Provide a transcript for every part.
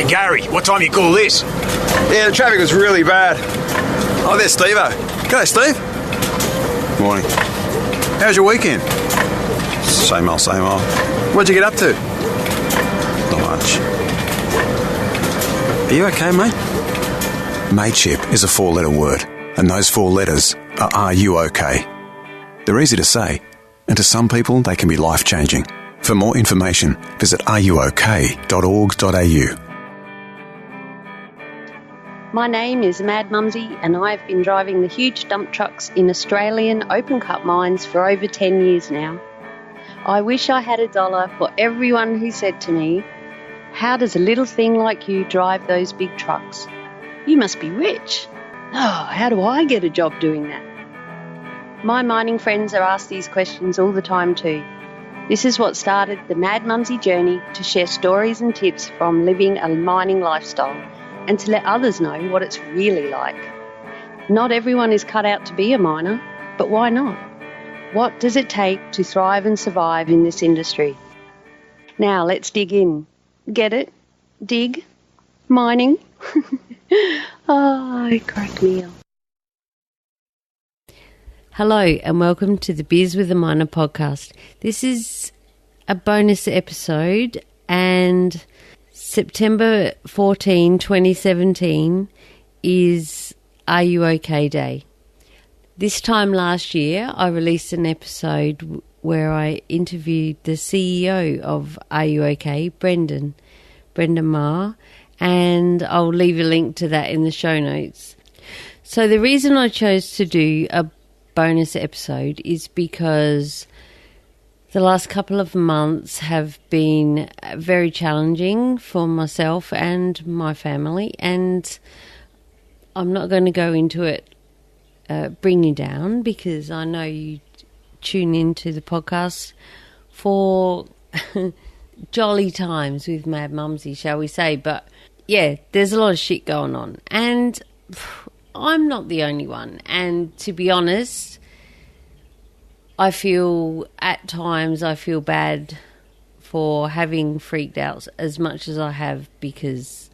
Hey, Gary, what time you call this? Yeah, the traffic was really bad. Oh, there's Steve-o. G'day, Steve. Morning. How's your weekend? Same old, same old. What'd you get up to? Not much. Are you okay, mate? Mateship is a 4-letter word, and those 4 letters are RuOK. They're easy to say, and to some people they can be life-changing. For more information, visit ruok.org.au. My name is Mad Mumsy, and I've been driving the huge dump trucks in Australian open-cut mines for over 10 years now. I wish I had $1 for everyone who said to me, "How does a little thing like you drive those big trucks? You must be rich. Oh, how do I get a job doing that?" My mining friends are asked these questions all the time too. This is what started the Mad Mumsy journey to share stories and tips from living a mining lifestyle and to let others know what it's really like. Not everyone is cut out to be a miner, but why not? What does it take to thrive and survive in this industry? Now let's dig in. Get it? Dig? Mining? Oh, it cracked me up. Hello and welcome to the Biz with a Miner podcast. This is a bonus episode, and September 14, 2017 is RuOK Day. This time last year I released an episode where I interviewed the CEO of RuOK, Brendan Ma, and I'll leave a link to that in the show notes. So the reason I chose to do a bonus episode is because the last couple of months have been very challenging for myself and my family, and I'm not going to go into it, bring you down, because I know you tune into the podcast for jolly times with Mad Mumsy, shall we say. But yeah, there's a lot of shit going on, and I'm not the only one. And to be honest, at times I feel bad for having freaked out as much as I have, because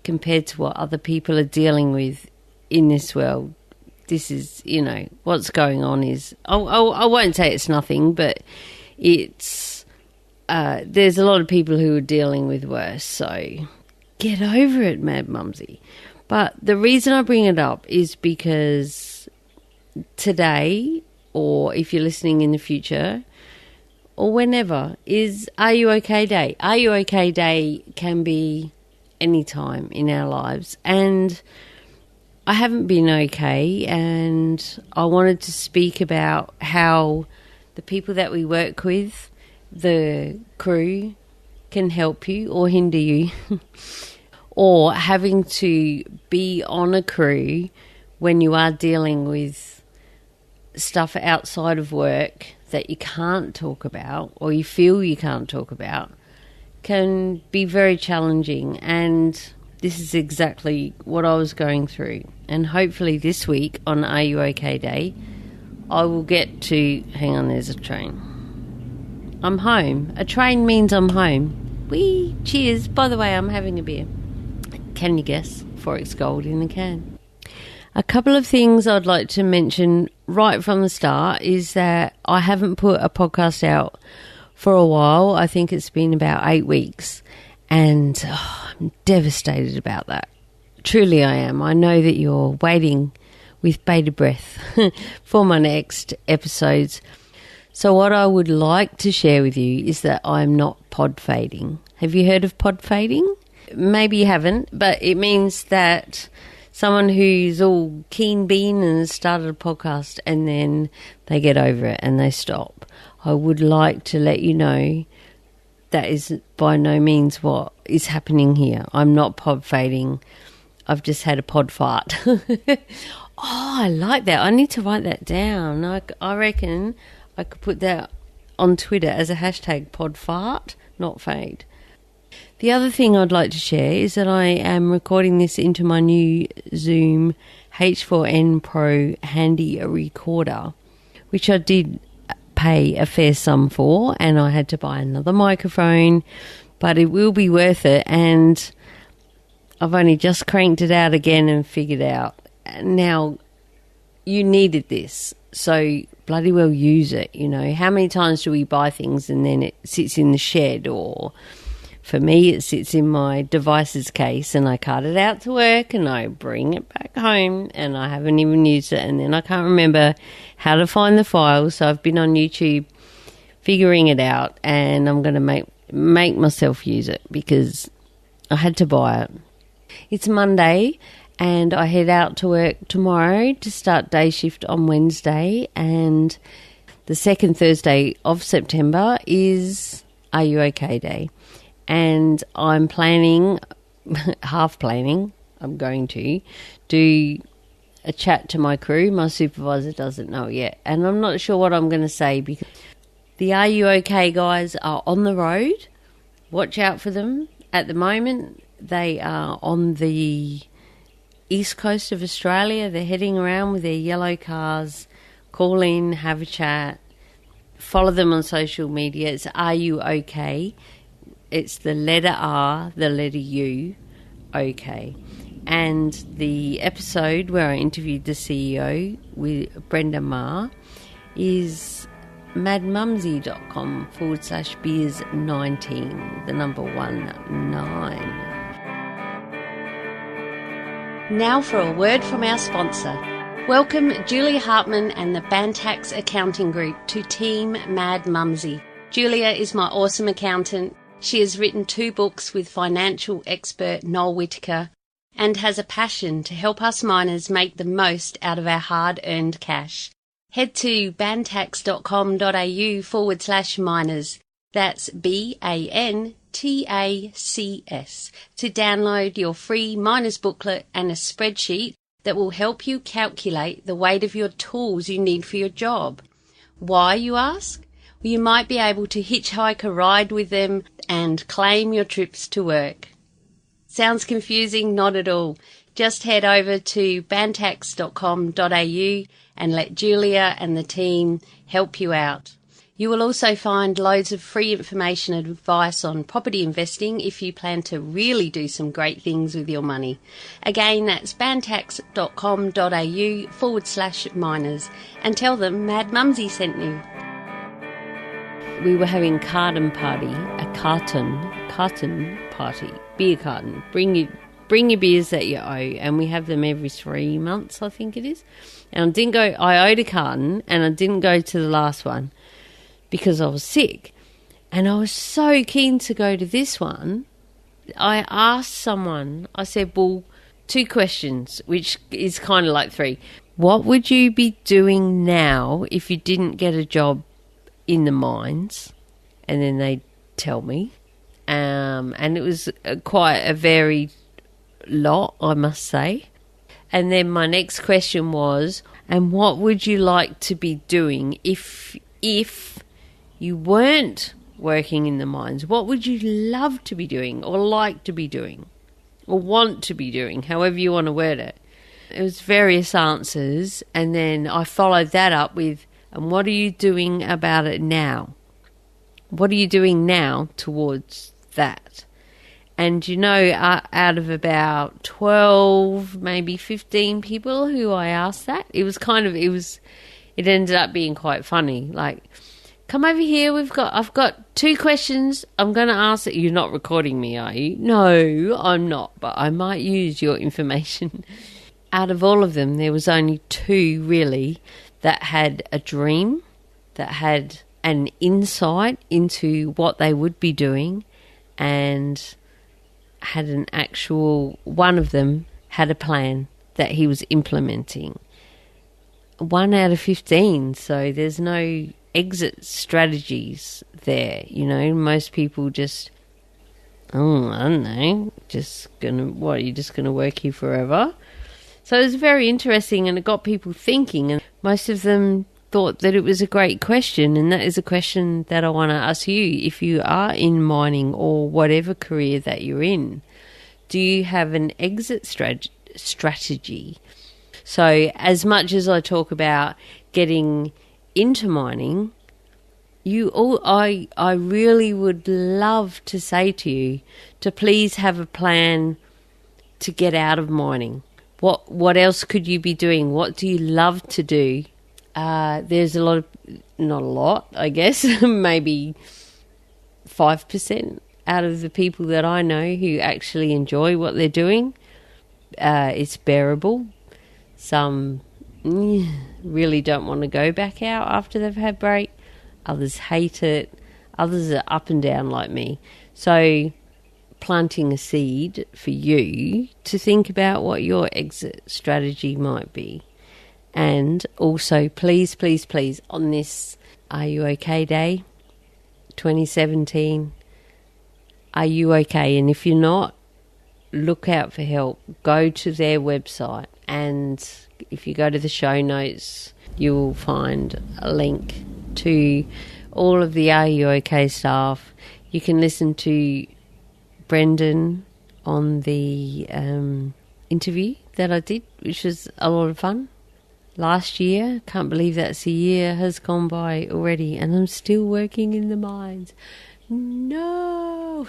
compared to what other people are dealing with in this world, this is, what's going on is, I won't say it's nothing, but it's, there's a lot of people who are dealing with worse, so get over it, Mad Mumsy. But the reason I bring it up is because today, or if you're listening in the future, or whenever, is RuOK Day. RuOK Day can be any time in our lives, and I haven't been okay, and I wanted to speak about how the people that we work with, the crew, can help you or hinder you, or having to be on a crew when you are dealing with stuff outside of work that you can't talk about, or you feel you can't talk about, can be very challenging. And this is exactly what I was going through. And hopefully this week on RuOK Day, I will get to... Hang on, there's a train. I'm home. A train means I'm home. Whee! Cheers. By the way, I'm having a beer. Can you guess? 4X Gold in the can. A couple of things I'd like to mention right from the start is that I haven't put a podcast out for a while. I think it's been about 8 weeks, and I'm devastated about that. Truly I am. I know that you're waiting with bated breath for my next episodes. So what I would like to share with you is that I'm not pod fading. Have you heard of pod fading? Maybe you haven't, but it means that someone who's all keen bean and has started a podcast and then they get over it and they stop. I would like to let you know that is by no means what is happening here. I'm not pod fading. I've just had a pod fart. Oh, I like that. I need to write that down. I reckon I could put that on Twitter as a hashtag, pod fart, not fade. The other thing I'd like to share is that I am recording this into my new Zoom H4n Pro handy recorder, which I did pay a fair sum for, and I had to buy another microphone, but it will be worth it. And I've only just cranked it out again and figured out. Now, you needed this, so bloody well use it, you know. How many times do we buy things and then it sits in the shed, or for me it sits in my devices case and I cart it out to work and I bring it back home and I haven't even used it, and then I can't remember how to find the file, so I've been on YouTube figuring it out, and I'm going to make myself use it because I had to buy it. It's Monday and I head out to work tomorrow to start day shift on Wednesday, and the second Thursday of September is Are You OK Day. And I'm planning, I'm going to do a chat to my crew. My supervisor doesn't know yet, and I'm not sure what I'm going to say because the Are You OK guys are on the road. Watch out for them. At the moment, they are on the east coast of Australia. They're heading around with their yellow cars. Call in, have a chat. Follow them on social media. It's Are You OK? It's the letter R, the letter U, OK. And the episode where I interviewed the CEO with Brenda Ma is madmumsy.com/beers19, the number 19. Now for a word from our sponsor. Welcome Julia Hartman and the Bantax Accounting Group to Team Mad Mumsy. Julia is my awesome accountant. She has written 2 books with financial expert Noel Whittaker and has a passion to help us miners make the most out of our hard-earned cash. Head to bantax.com.au/miners. That's BANTACS to download your free miners booklet and a spreadsheet that will help you calculate the weight of your tools you need for your job. Why, you ask? Well, you might be able to hitchhike a ride with them and claim your trips to work. Sounds confusing? Not at all. Just head over to bantax.com.au and let Julia and the team help you out. You will also find loads of free information and advice on property investing if you plan to really do some great things with your money. Again, that's bantax.com.au/miners, and tell them Mad Mumsy sent you. We were having carton party, a carton party, beer carton. Bring your beers that you owe, and we have them every 3 months, I think it is. And I owed a carton, and I didn't go to the last one because I was sick. And I was so keen to go to this one. I asked someone, I said, well, 2 questions, which is kind of like 3. What would you be doing now if you didn't get a job in the mines? And then they tell me. And it was quite a varied lot, I must say. And then my next question was, and what would you like to be doing if you weren't working in the mines? What would you love to be doing, or like to be doing, or want to be doing, however you want to word it? It was various answers, and then I followed that up with, and what are you doing about it now? What are you doing now towards that? And you know, out of about 12, maybe 15 people who I asked that, it ended up being quite funny. Like, come over here, I've got 2 questions I'm going to ask. You're not recording me, are you? No, I'm not, but I might use your information. Out of all of them, there was only 2 really that had a dream, that had an insight into what they would be doing, and had an actual, one of them had a plan that he was implementing. 1 out of 15, so there's no exit strategies there. You know, most people just, I don't know, you're just gonna work here forever? So it was very interesting, and it got people thinking, and most of them thought that it was a great question, and that is a question that I want to ask you. If you are in mining or whatever career that you're in, do you have an exit strategy? So as much as I talk about getting into mining, I really would love to say to you to please have a plan to get out of mining? What else could you be doing? What do you love to do? There's a lot of, not a lot, I guess, maybe 5% out of the people that I know who actually enjoy what they're doing. It's bearable. Some really don't want to go back out after they've had break. Others hate it. Others are up and down like me. So planting a seed for you to think about what your exit strategy might be. And also, please, please, please, on this Are You OK Day 2017, are you okay? And if you're not, look out for help. Go to their website, and if you go to the show notes, you'll find a link to all of the Are You OK staff. You can listen to Brendan on the interview that I did, which was a lot of fun. Last year, can't believe that's a year has gone by already, and I'm still working in the mines. No,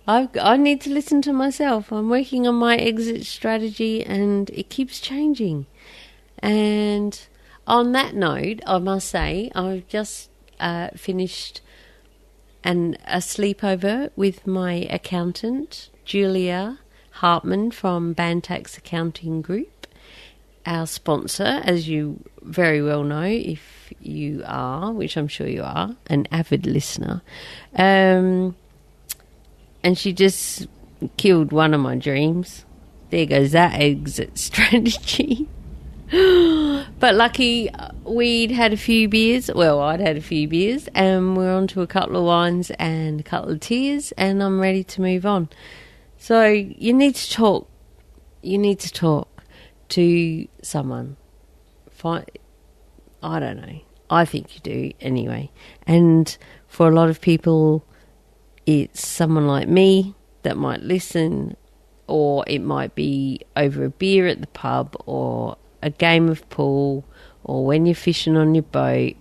I need to listen to myself. I'm working on my exit strategy, and it keeps changing. And on that note, I must say, I've just finished a sleepover with my accountant, Julia Hartman from Bantax Accounting Group. Our sponsor, as you very well know, if you are, which I'm sure you are, an avid listener. And she just killed one of my dreams. There goes that exit strategy. But lucky we'd had a few beers. Well, I'd had a few beers, and we're on to a couple of wines and a couple of tears, and I'm ready to move on. So you need to talk. You need to talk to someone. I don't know. I think you do anyway. And for a lot of people, it's someone like me that might listen, or it might be over a beer at the pub, or a game of pool, or when you're fishing on your boat,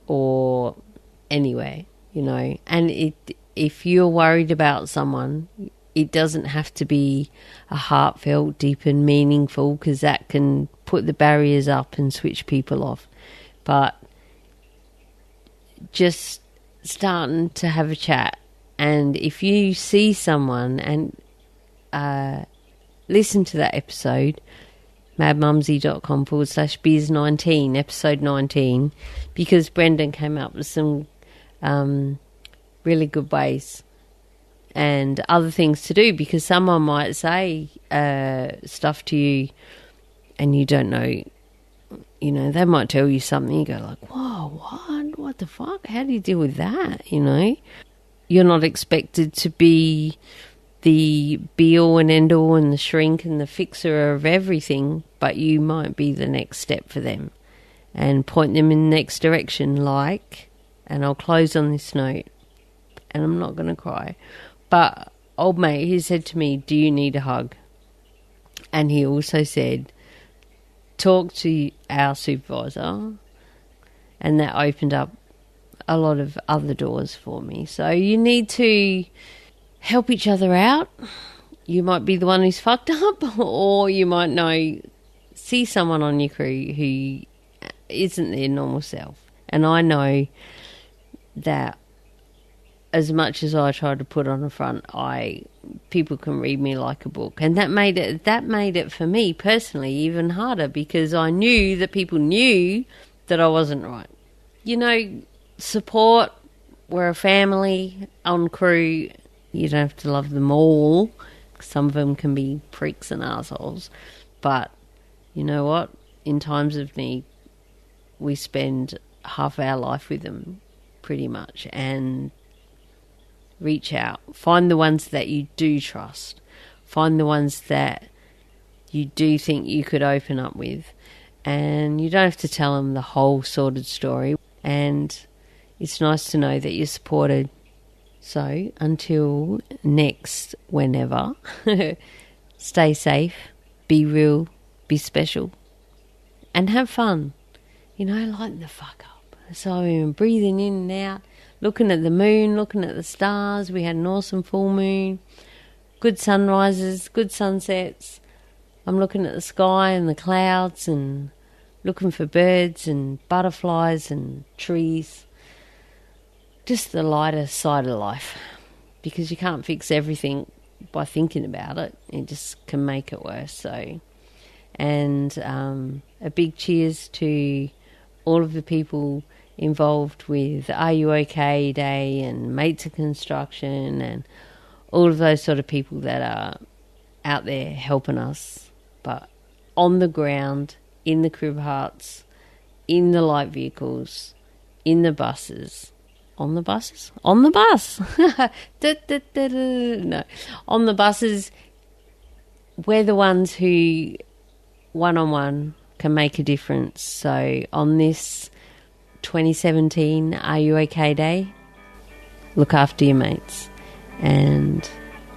or anywhere, you know. And if you're worried about someone, it doesn't have to be a heartfelt, deep and meaningful, because that can put the barriers up and switch people off. But just starting to have a chat. And if you see someone, and listen to that episode, madmumsy.com/biz19, episode 19, because Brendan came up with some really good ways and other things to do, because someone might say stuff to you and you don't know, you know, they might tell you something, you go like, whoa, what the fuck? How do you deal with that, you know? You're not expected to be the be-all and end-all and the shrink and the fixer of everything, but you might be the next step for them and point them in the next direction, like, and I'll close on this note, and I'm not going to cry, but old mate, he said to me, do you need a hug? And he also said, talk to our supervisor, and that opened up a lot of other doors for me. So you need to help each other out. You might be the one who's fucked up, or you might see someone on your crew who isn't their normal self. And I know that as much as I try to put on a front, people can read me like a book. And that made it for me personally even harder, because I knew that people knew that I wasn't right. You know, support, we're a family on crew. You don't have to love them all. Some of them can be pricks and assholes. But you know what? In times of need, we spend half our life with them, pretty much. And reach out. Find the ones that you do trust. Find the ones that you do think you could open up with. And you don't have to tell them the whole sordid story. And it's nice to know that you're supported. So, until next whenever, stay safe, be real, be special, and have fun. You know, lighten the fuck up. So I'm breathing in and out, looking at the moon, looking at the stars. We had an awesome full moon. good sunrises, good sunsets. I'm looking at the sky and the clouds and looking for birds and butterflies and trees. Just the lighter side of life, because you can't fix everything by thinking about it. It just can make it worse. So, and a big cheers to all of the people involved with RuOK Day and Mates of Construction and all of those sort of people that are out there helping us, but on the ground, in the crib huts, in the light vehicles, in the buses. On the buses? On the bus! No. On the buses, we're the ones who, one-on-one, can make a difference. So on this 2017 RuOK Day, look after your mates. And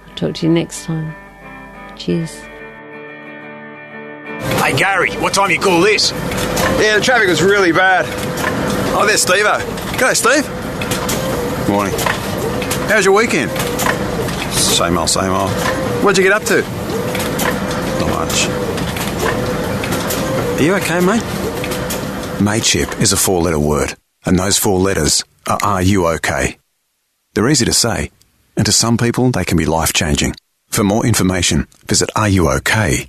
I'll talk to you next time. Cheers. Hey, Gary, what time you call this? Yeah, the traffic was really bad. Oh, there's Steve-o. G'day, Steve. Morning. How's your weekend? Same old, same old. What'd you get up to? Not much. Are you okay, mate? Mateship is a 4-letter word, and those 4 letters are RuOK. They're easy to say, and to some people they can be life-changing. For more information, visit ruok.org.au.